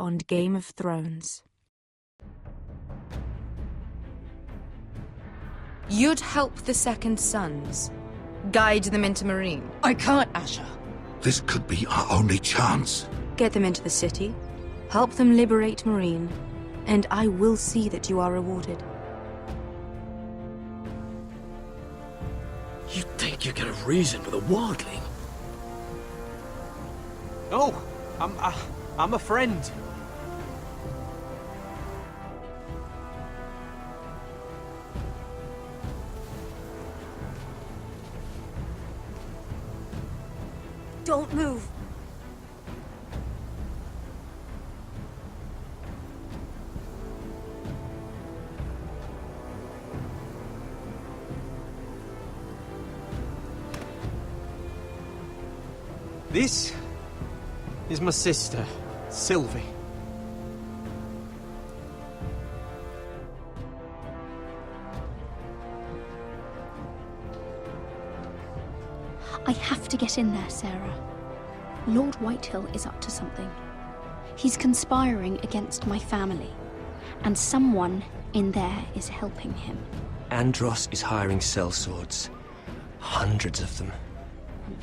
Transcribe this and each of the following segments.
on Game of Thrones. You'd help the Second Sons. Guide them into Meereen. I can't, Asher. This could be our only chance. Get them into the city. Help them liberate Meereen. And I will see that you are rewarded. You think you can have reason with a wildling? No, I'm a friend. Don't move. This is my sister, Sylvie. I have to get in there, Sarah. Lord Whitehill is up to something. He's conspiring against my family, and someone in there is helping him. Andros is hiring sellswords. Hundreds of them.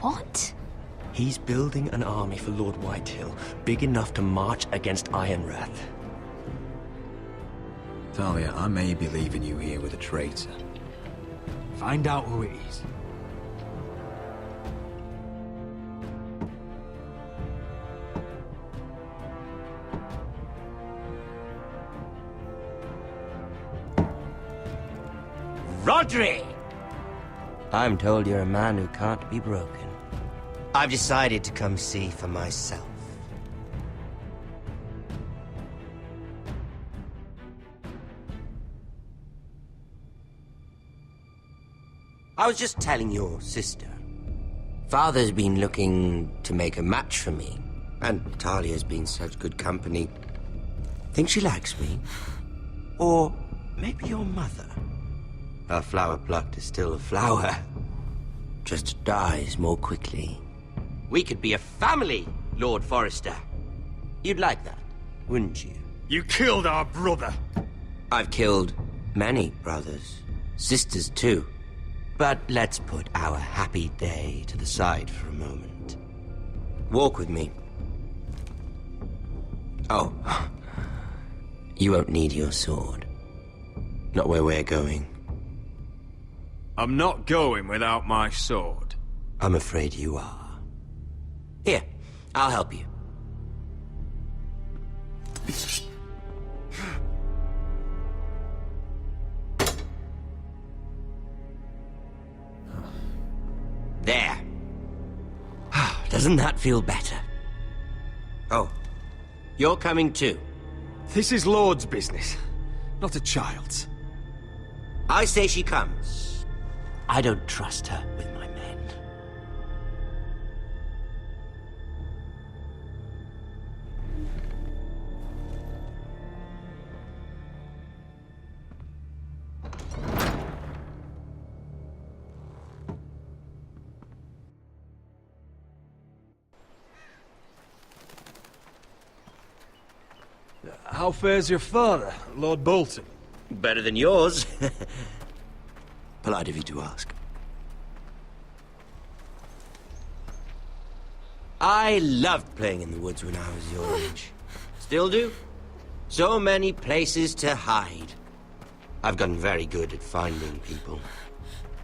What? He's building an army for Lord Whitehill, big enough to march against Ironrath. Talia, I may be leaving you here with a traitor. Find out who it is. Rodri! I'm told you're a man who can't be broken. I've decided to come see for myself. I was just telling your sister. Father's been looking to make a match for me, and Talia's been such good company. Think she likes me? Or maybe your mother? Her flower plucked is still a flower. Just dies more quickly. We could be a family, Lord Forrester. You'd like that, wouldn't you? You killed our brother! I've killed many brothers, sisters too. But let's put our happy day to the side for a moment. Walk with me. Oh, you won't need your sword. Not where we're going. I'm not going without my sword. I'm afraid you are. Here, I'll help you. There. Doesn't that feel better? Oh, you're coming too. This is Lord's business, not a child's. I say she comes. I don't trust her with my men. How fares your father, Lord Bolton? Better than yours. Polite of you to ask. I loved playing in the woods when I was your age. Still do. So many places to hide. I've gotten very good at finding people.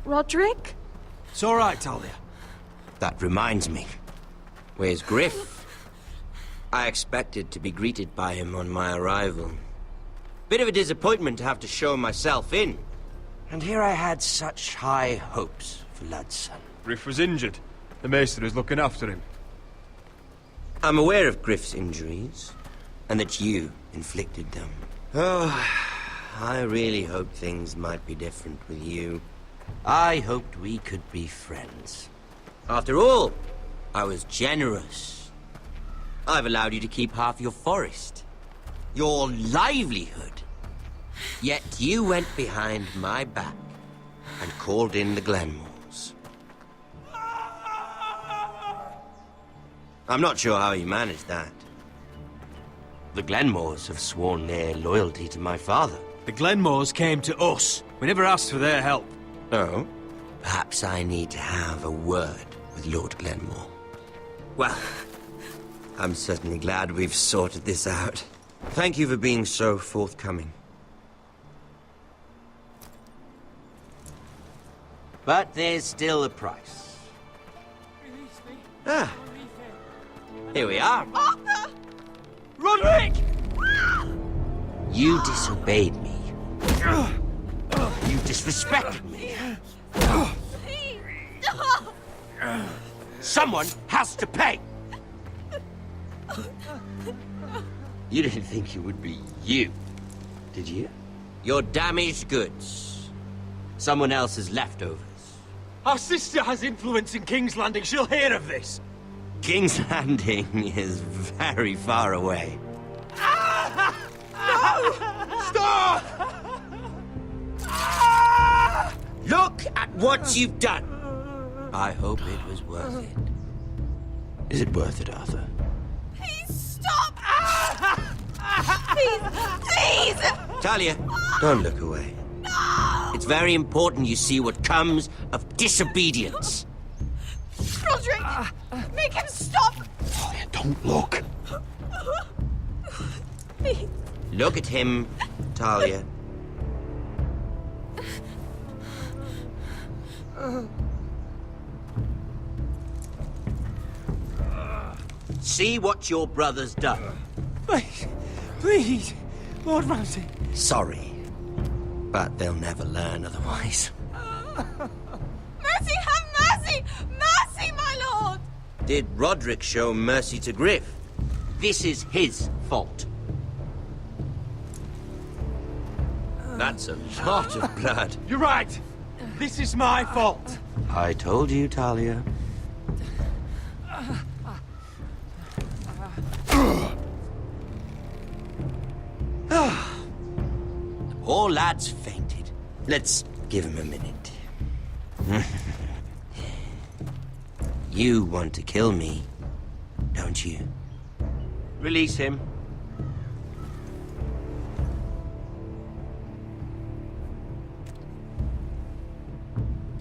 Roderick? It's all right, Talia. That reminds me. Where's Griff? I expected to be greeted by him on my arrival. Bit of a disappointment to have to show myself in. And here I had such high hopes for Ludson. Griff was injured. The maester is looking after him. I'm aware of Griff's injuries, and that you inflicted them. Oh, I really hoped things might be different with you. I hoped we could be friends. After all, I was generous. I've allowed you to keep half your forest. Your livelihood. Yet you went behind my back and called in the Glenmores. I'm not sure how you managed that. The Glenmores have sworn their loyalty to my father. The Glenmores came to us. We never asked for their help. Oh? Perhaps I need to have a word with Lord Glenmore. Well, I'm certainly glad we've sorted this out. Thank you for being so forthcoming. But there's still a price. Ah. Here we are. Arthur! Roderick! You disobeyed me. You disrespected me. Please! Someone has to pay! You didn't think it would be you, did you? Your damaged goods. Someone else's leftovers. Our sister has influence in King's Landing. She'll hear of this. King's Landing is very far away. Stop! Look at what you've done! I hope it was worth it. Is it worth it, Arthur? Please stop! Please! Please! Talia, don't look away. No! It's very important you see what comes of disobedience. Roderick! Make him stop! Talia, don't look. Please. Look at him, Talia. See what your brother's done. Please, please, Lord Ramsay. Sorry, but they'll never learn otherwise. Mercy, have mercy! Mercy, my lord! Did Roderick show mercy to Griff? This is his fault. That's a lot of blood. You're right. This is my fault. I told you, Talia. The poor lad's fainted. Let's give him a minute. You want to kill me, don't you? Release him.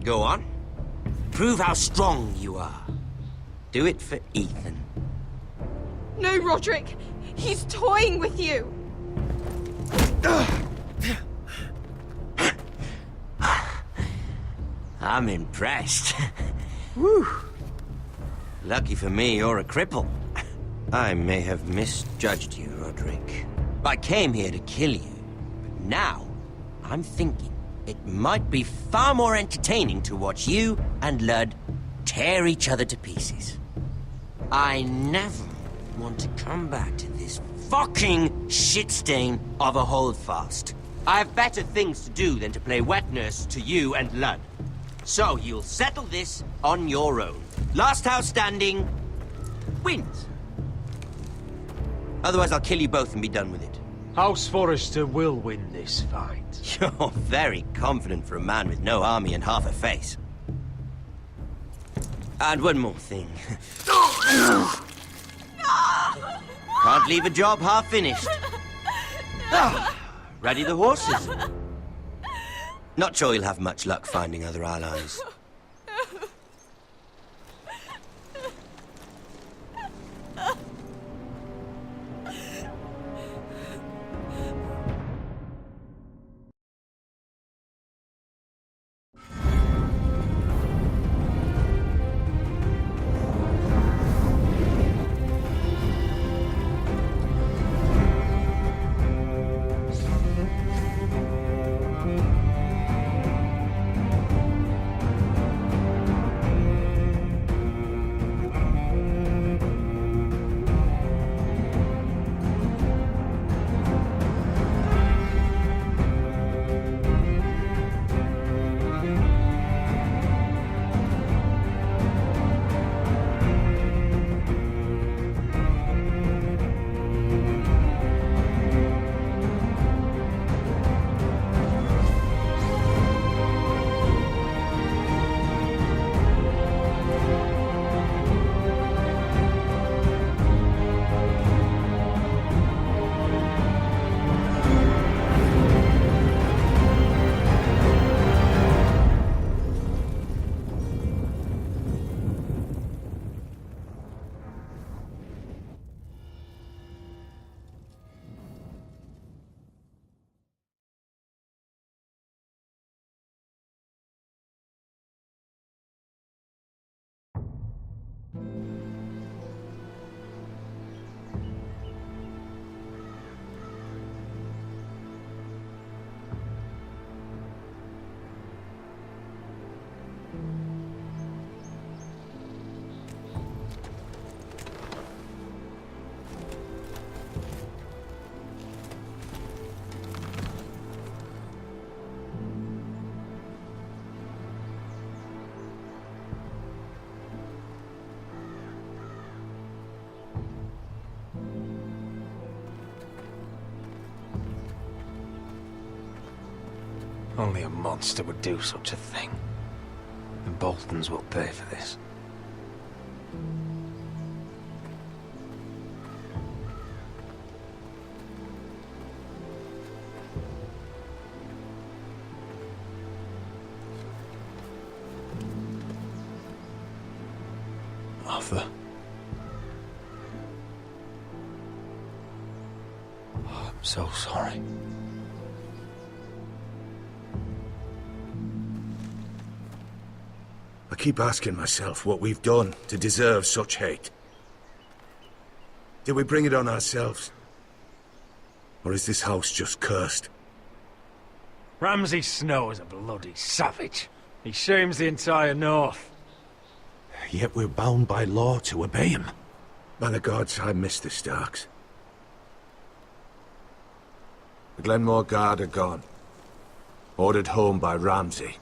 Go on. Prove how strong you are. Do it for Ethan. No, Roderick! He's toying with you! I'm impressed. Whew. Lucky for me, you're a cripple. I may have misjudged you, Roderick. I came here to kill you, but now I'm thinking it might be far more entertaining to watch you and Ludd tear each other to pieces. I never want to come back to this fucking shit stain of a holdfast. I have better things to do than to play wet nurse to you and Ludd. So you'll settle this on your own. Last house standing wins. Otherwise I'll kill you both and be done with it. House Forrester will win this fight. You're very confident for a man with no army and half a face. And one more thing. Can't leave a job half finished. Ready the horses? Not sure you'll have much luck finding other allies. Only a monster would do such a thing. The Boltons will pay for this. Arthur. Oh, I'm so sorry. I keep asking myself what we've done to deserve such hate. Did we bring it on ourselves? Or is this house just cursed? Ramsay Snow is a bloody savage. He shames the entire North. Yet we're bound by law to obey him. By the gods, I miss the Starks. The Glenmore Guard are gone. Ordered home by Ramsay.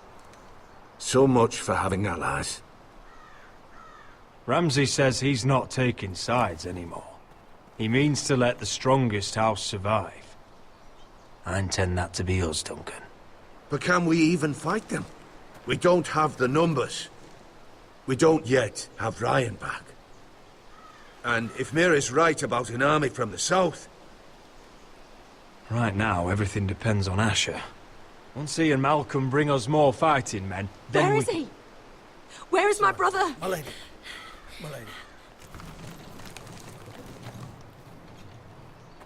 So much for having allies. Ramsay says he's not taking sides anymore. He means to let the strongest house survive. I intend that to be us, Duncan. But can we even fight them? We don't have the numbers. We don't yet have Ryan back. And if Mira's right about an army from the south... Right now, everything depends on Asher. Once he and Malcolm bring us more fighting men, then Where is he? Where is my brother? My lady. My lady.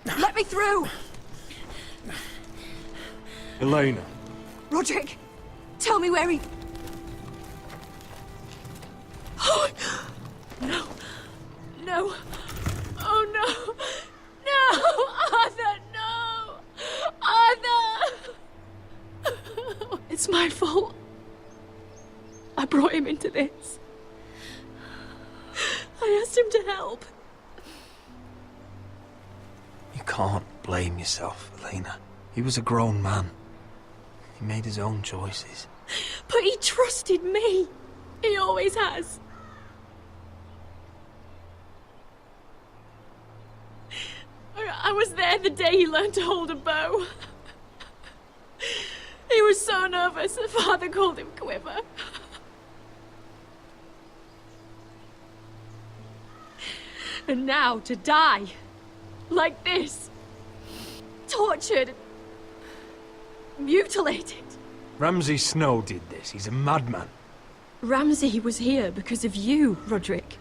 Let me through! Elena. Roderick, tell me where he... Oh, no. No. Oh, no. No! Arthur, no! Arthur! It's my fault. I brought him into this. I asked him to help. You can't blame yourself, Elena. He was a grown man. He made his own choices. But he trusted me. He always has. I was there the day he learned to hold a bow. He was so nervous, the father called him Quiver. And now to die, like this, tortured, mutilated. Ramsay Snow did this. He's a madman. Ramsay was here because of you, Roderick.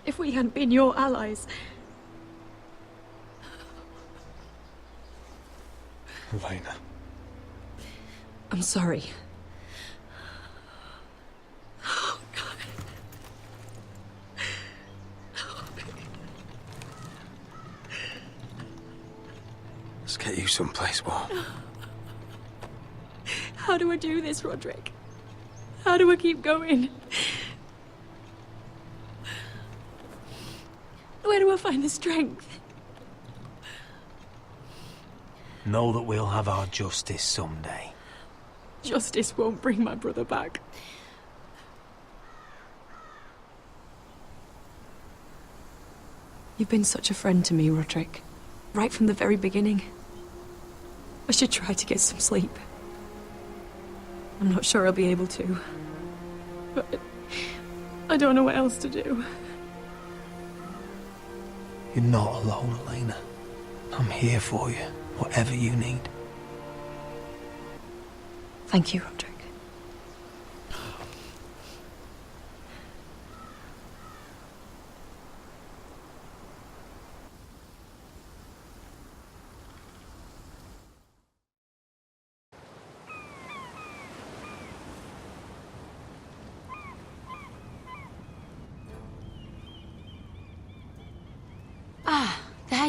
If we hadn't been your allies... Elena. I'm sorry. Oh, God. Let's get you someplace warm. How do I do this, Roderick? How do I keep going? Where do I find the strength? Know that we'll have our justice someday. Justice won't bring my brother back. You've been such a friend to me, Roderick. Right from the very beginning. I should try to get some sleep. I'm not sure I'll be able to. But I don't know what else to do. You're not alone, Elena. I'm here for you, whatever you need. Thank you, Roderick.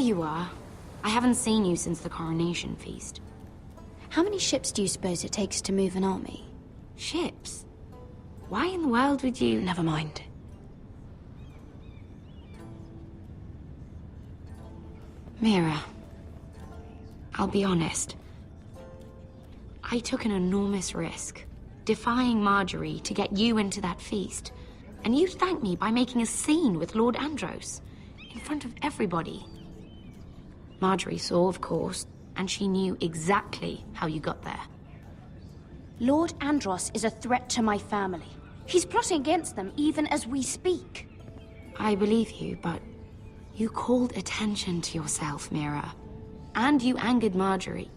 you are. I haven't seen you since the coronation feast. How many ships do you suppose it takes to move an army? Ships? Why in the world would you... Never mind. Mira, I'll be honest. I took an enormous risk, defying Marjorie to get you into that feast. And you thanked me by making a scene with Lord Andros, in front of everybody. Marjorie saw, of course, and she knew exactly how you got there. Lord Andros is a threat to my family. He's plotting against them even as we speak. I believe you, but you called attention to yourself, Mira. And you angered Marjorie.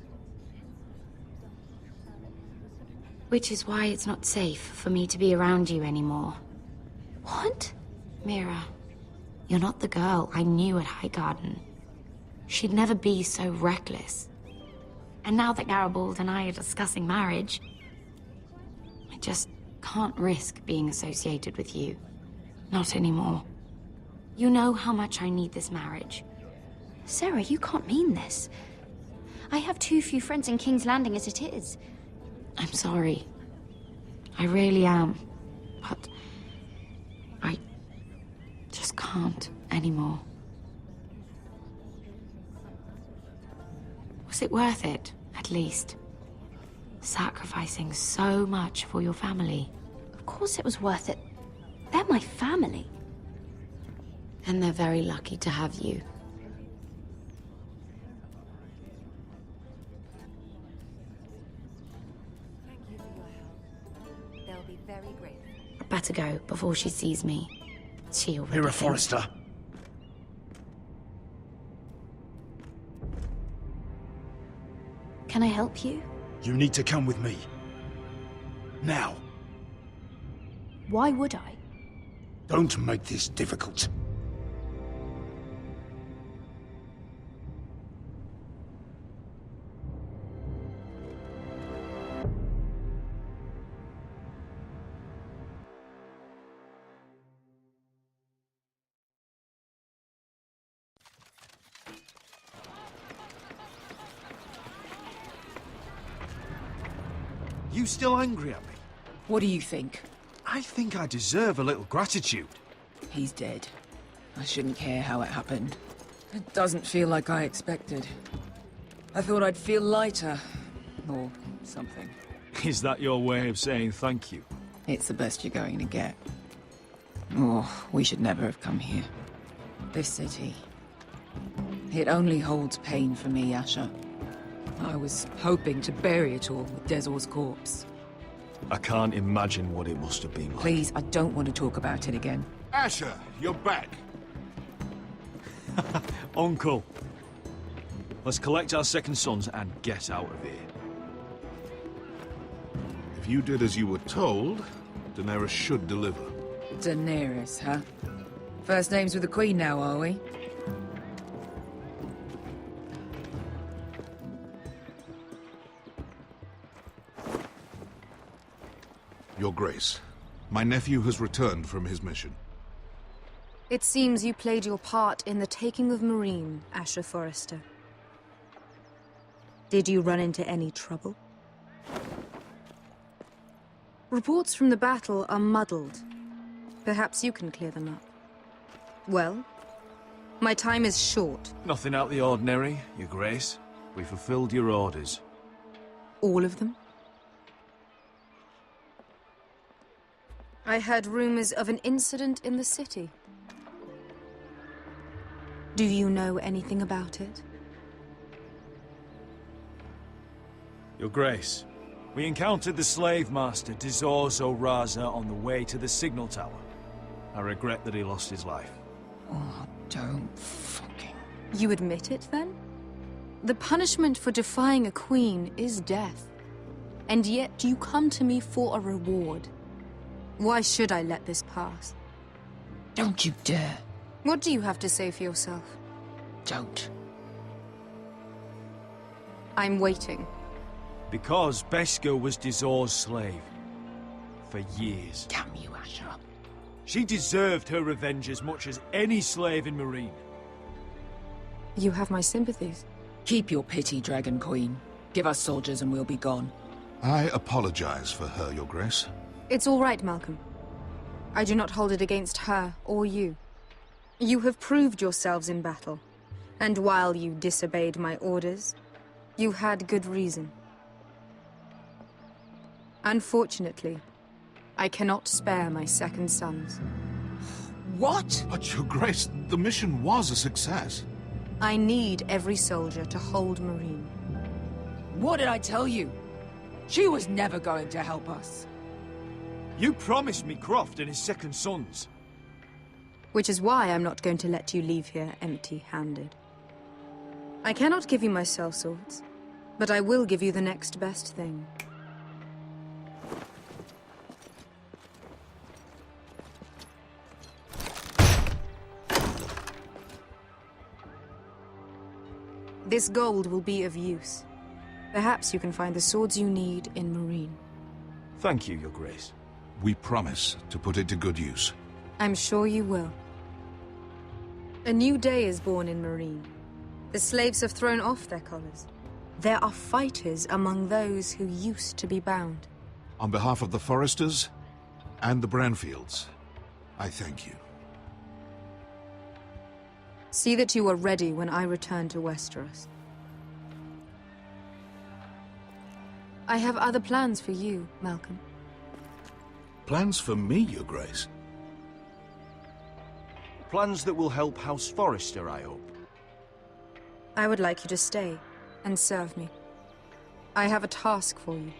Which is why it's not safe for me to be around you anymore. What? Mira, you're not the girl I knew at Highgarden. She'd never be so reckless. And now that Garibald and I are discussing marriage, I just can't risk being associated with you. Not anymore. You know how much I need this marriage. Sarah, you can't mean this. I have too few friends in King's Landing as it is. I'm sorry. I really am. But I just can't anymore. Was it worth it, at least? Sacrificing so much for your family. Of course it was worth it. They're my family. And they're very lucky to have you. Thank you for your help. They'll be very grateful. I'd better go before she sees me. She already Mira thinks- Forrester. Can I help you? You need to come with me. Now. Why would I? Don't make this difficult. You still angry at me? What do you think? I think I deserve a little gratitude. He's dead. I shouldn't care how it happened. It doesn't feel like I expected. I thought I'd feel lighter. Or something. Is that your way of saying thank you? It's the best you're going to get. Oh, we should never have come here. This city. It only holds pain for me, Asher. I was hoping to bury it all with Dezor's corpse. I can't imagine what it must have been like. Please, I don't want to talk about it again. Asher, you're back. Uncle. Let's collect our second sons and get out of here. If you did as you were told, Daenerys should deliver. Daenerys, huh? First names with the Queen now, are we? Your Grace, my nephew has returned from his mission. It seems you played your part in the taking of Meereen, Asher Forrester. Did you run into any trouble? Reports from the battle are muddled. Perhaps you can clear them up. Well, my time is short. Nothing out of the ordinary, Your Grace. We fulfilled your orders. All of them? I heard rumors of an incident in the city. Do you know anything about it? Your Grace, we encountered the slave master Dezor Zoraza on the way to the signal tower. I regret that he lost his life. Oh, don't fucking... You admit it, then? The punishment for defying a queen is death. And yet you come to me for a reward. Why should I let this pass? Don't you dare. What do you have to say for yourself? Don't. I'm waiting. Because Beskha was Dezor's slave. For years. Damn you, Asher. She deserved her revenge as much as any slave in Meereen. You have my sympathies. Keep your pity, Dragon Queen. Give us soldiers and we'll be gone. I apologize for her, Your Grace. It's all right, Malcolm. I do not hold it against her or you. You have proved yourselves in battle, and while you disobeyed my orders, you had good reason. Unfortunately, I cannot spare my second sons. What? But, Your Grace, the mission was a success. I need every soldier to hold Marine. What did I tell you? She was never going to help us. You promised me Croft and his second sons. Which is why I'm not going to let you leave here empty-handed. I cannot give you my sellswords, but I will give you the next best thing. This gold will be of use. Perhaps you can find the swords you need in Marine. Thank you, Your Grace. We promise to put it to good use. I'm sure you will. A new day is born in Marine. The slaves have thrown off their collars. There are fighters among those who used to be bound. On behalf of the Foresters and the Branfields, I thank you. See that you are ready when I return to Westeros. I have other plans for you, Malcolm. Plans for me, Your Grace? Plans that will help House Forrester, I hope. I would like you to stay and serve me. I have a task for you.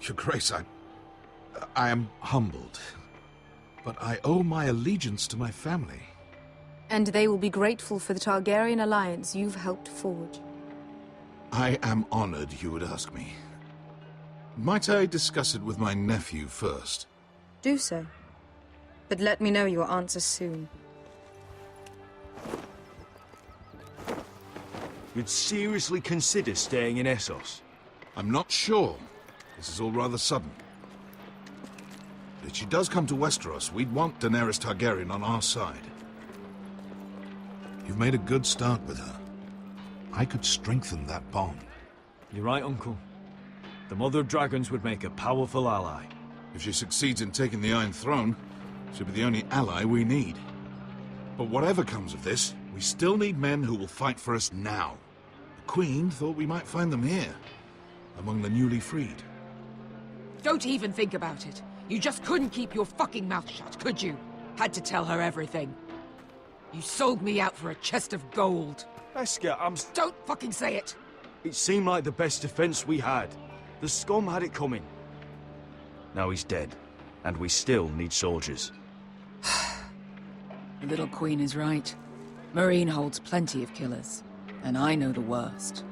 Your Grace, I am humbled, but I owe my allegiance to my family. And they will be grateful for the Targaryen alliance you've helped forge. I am honored you would ask me. Might I discuss it with my nephew first? Do so. But let me know your answer soon. You'd seriously consider staying in Essos? I'm not sure. This is all rather sudden. But if she does come to Westeros, we'd want Daenerys Targaryen on our side. You've made a good start with her. I could strengthen that bond. You're right, Uncle. The Mother of Dragons would make a powerful ally. If she succeeds in taking the Iron Throne, she'll be the only ally we need. But whatever comes of this, we still need men who will fight for us now. The Queen thought we might find them here, among the newly freed. Don't even think about it. You just couldn't keep your fucking mouth shut, could you? Had to tell her everything. You sold me out for a chest of gold. Beskha, Don't fucking say it! It seemed like the best defense we had. The scum had it coming. Now he's dead, and we still need soldiers. The little queen is right. Marine holds plenty of killers, and I know the worst.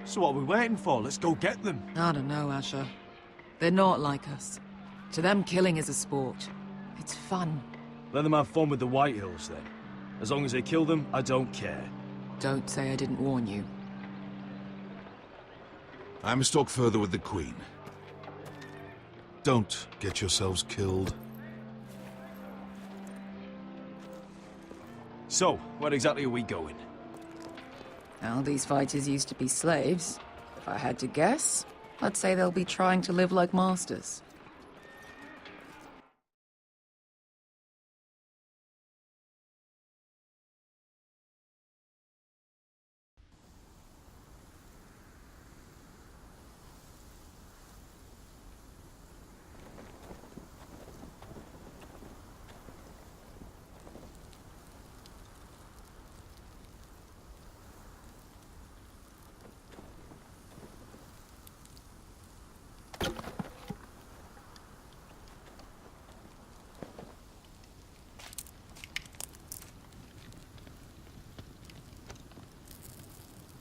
So what are we waiting for? Let's go get them. I don't know, Asher. They're not like us. To them, killing is a sport. It's fun. Let them have fun with the Whitehills, then. As long as they kill them, I don't care. Don't say I didn't warn you. I must talk further with the Queen. Don't get yourselves killed. So, where exactly are we going? Well, these fighters used to be slaves. If I had to guess, I'd say they'll be trying to live like masters.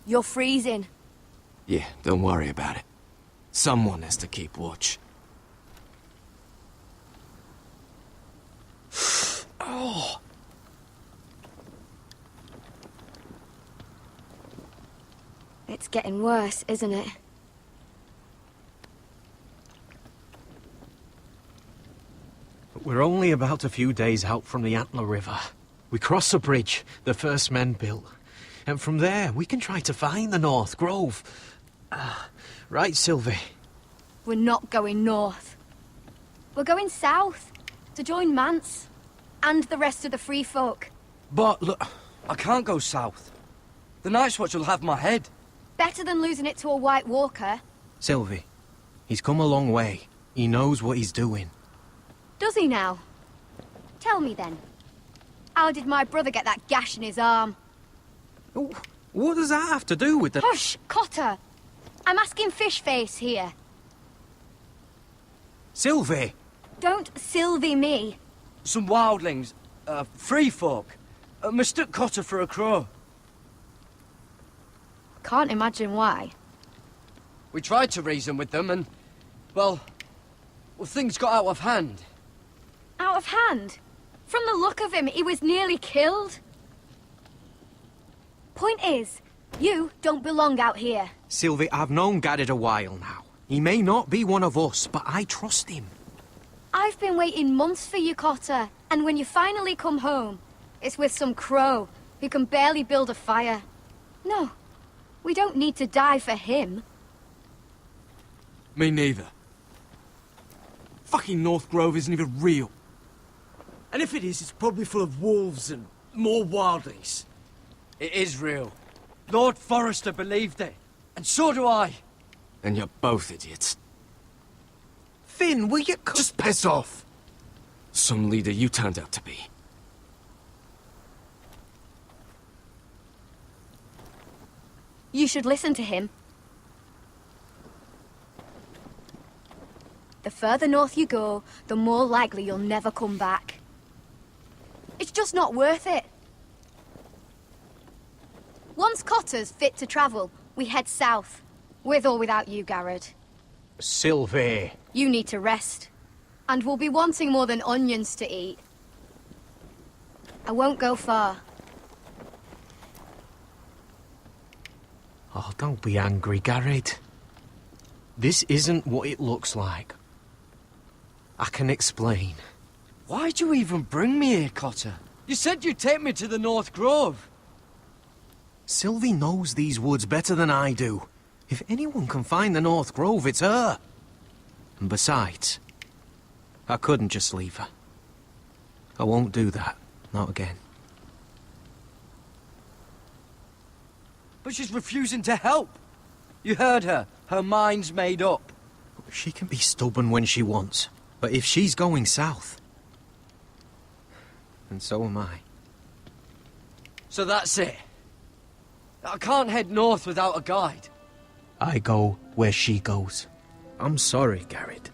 You're freezing. Yeah, don't worry about it. Someone has to keep watch. Oh! It's getting worse, isn't it? We're only about a few days out from the Antler River. We cross a bridge the first men built. And from there, we can try to find the North Grove. Right, Sylvie? We're not going north. We're going south, to join Mance, and the rest of the free folk. But, look, I can't go south. The Night's Watch will have my head. Better than losing it to a White Walker. Sylvie, he's come a long way. He knows what he's doing. Does he now? Tell me then. How did my brother get that gash in his arm? What does that have to do with the... Hush, Cotter! I'm asking Fishface here. Sylvie! Don't Sylvie me. Some wildlings, free folk, mistook Cotter for a crow. Can't imagine why. We tried to reason with them and, well, things got out of hand. Out of hand? From the look of him, he was nearly killed. Point is, you don't belong out here. Sylvie, I've known Garrett a while now. He may not be one of us, but I trust him. I've been waiting months for you, Cotter, and when you finally come home, it's with some crow who can barely build a fire. No, we don't need to die for him. Me neither. Fucking North Grove isn't even real. And if it is, it's probably full of wolves and more wildlings. It is real. Lord Forrester believed it. And so do I. And you're both idiots. Finn, will you... Just piss off. Some leader you turned out to be. You should listen to him. The further north you go, the more likely you'll never come back. It's just not worth it. Once Cotter's fit to travel, we head south. With or without you, Garrett. Sylvie. You need to rest. And we'll be wanting more than onions to eat. I won't go far. Oh, don't be angry, Garrett. This isn't what it looks like. I can explain. Why'd you even bring me here, Cotter? You said you'd take me to the North Grove. Sylvie knows these woods better than I do. If anyone can find the North Grove, it's her. And besides, I couldn't just leave her. I won't do that. Not again. But she's refusing to help. You heard her. Her mind's made up. She can be stubborn when she wants. But if she's going south, then so am I. So that's it. I can't head north without a guide. I go where she goes. I'm sorry, Garrett.